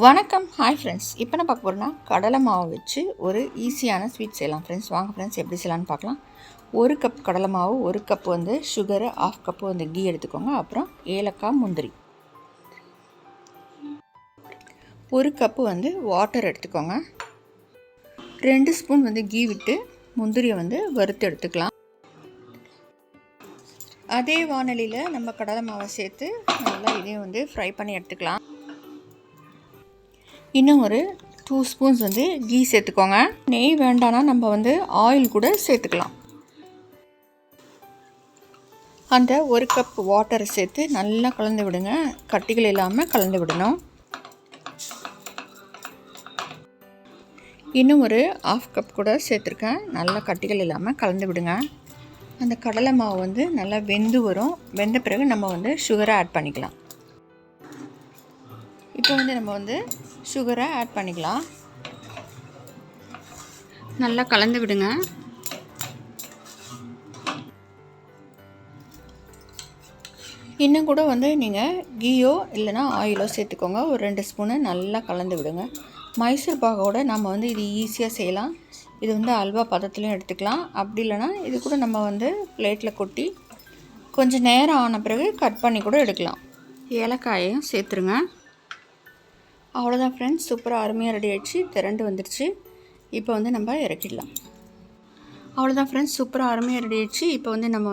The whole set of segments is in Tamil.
வணக்கம். Hi friends. இப்போ என்ன பார்க்க போகிறோன்னா கடலை மாவு வச்சு ஒரு ஈஸியான ஸ்வீட் செய்யலாம் ஃப்ரெண்ட்ஸ். வாங்க ஃப்ரெண்ட்ஸ், எப்படி செய்யலான்னு பார்க்கலாம். 1 கப் கடலை மாவு, 1 கப் சுகரு, 1/2 கப்பு கீ எடுத்துக்கோங்க. அப்புறம் ஏலக்காய், முந்திரி, 1 கப்பு வாட்டர் எடுத்துக்கோங்க. 2 ஸ்பூன் கீ விட்டு முந்திரியை வறுத்து எடுத்துக்கலாம். அதே வானலியில் நம்ம கடலை மாவை சேர்த்து நல்லா இதையும் ஃப்ரை பண்ணி எடுத்துக்கலாம். இன்னும் ஒரு 2 ஸ்பூன்ஸ் கீ சேர்த்துக்கோங்க. நெய் வேண்டானா நம்ம ஆயில் கூட சேர்த்துக்கலாம். அந்த 1 கப் வாட்டரை சேர்த்து நல்லா கலந்து விடுங்க. கட்டிகள் இல்லாமல் கலந்து விடணும். இன்னும் ஒரு 1/2 கப் கூட சேர்த்துருக்கேன். நல்லா கட்டிகள் இல்லாமல் கலந்து விடுங்க. அந்த கடலை மாவு நல்லா வெந்து வரும். வெந்த பிறகு நம்ம சுகரை ஆட் பண்ணிக்கலாம். இப்போ நம்ம சுகரை ஆட் பண்ணிக்கலாம். நல்லா கலந்து விடுங்க. இன்னும் கூட நீங்கள் கீயோ இல்லைனா ஆயிலோ சேர்த்துக்கோங்க. ஒரு 2 ஸ்பூனு நல்லா கலந்து விடுங்க. மைசூர் பாகோட நம்ம இது ஈஸியாக செய்யலாம். இது அல்வா பதத்துலையும் எடுத்துக்கலாம். அப்படி இல்லைனா இது கூட நம்ம பிளேட்டில் கொட்டி கொஞ்சம் நேரம் ஆன பிறகு கட் பண்ணி கூட எடுக்கலாம். ஏலக்காயையும் சேர்த்துருங்க. அவ்வளோதான் ஃப்ரெண்ட்ஸ், சூப்பராக அருமையாக ரெடி ஆகிடுச்சு. திரண்டு வந்துடுச்சு. இப்போ நம்ம இறக்கிடலாம். அவ்வளோதான் ஃப்ரெண்ட்ஸ், சூப்பராக அருமையாக ரெடி ஆகிடுச்சு. இப்போ நம்ம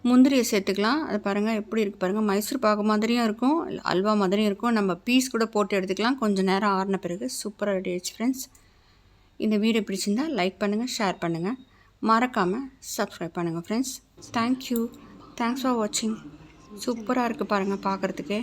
முந்திரியை சேர்த்துக்கலாம். அது பாருங்கள் எப்படி இருக்குது பாருங்கள். மைசூர் பாகு மாதிரியும் இருக்கும், அல்வா மாதிரியும் இருக்கும். நம்ம பீஸ் கூட போட்டு எடுத்துக்கலாம். கொஞ்சம் நேரம் ஆறின பிறகு சூப்பராக ரெடி ஆகிடுச்சு ஃப்ரெண்ட்ஸ். இந்த வீடியோ பிடிச்சிருந்தால் லைக் பண்ணுங்கள், ஷேர் பண்ணுங்கள், மறக்காமல் சப்ஸ்கிரைப் பண்ணுங்கள் ஃப்ரெண்ட்ஸ். தேங்க்யூ. தேங்க்ஸ் ஃபார் வாட்சிங். சூப்பராக இருக்குது பாருங்கள் பார்க்குறதுக்கே.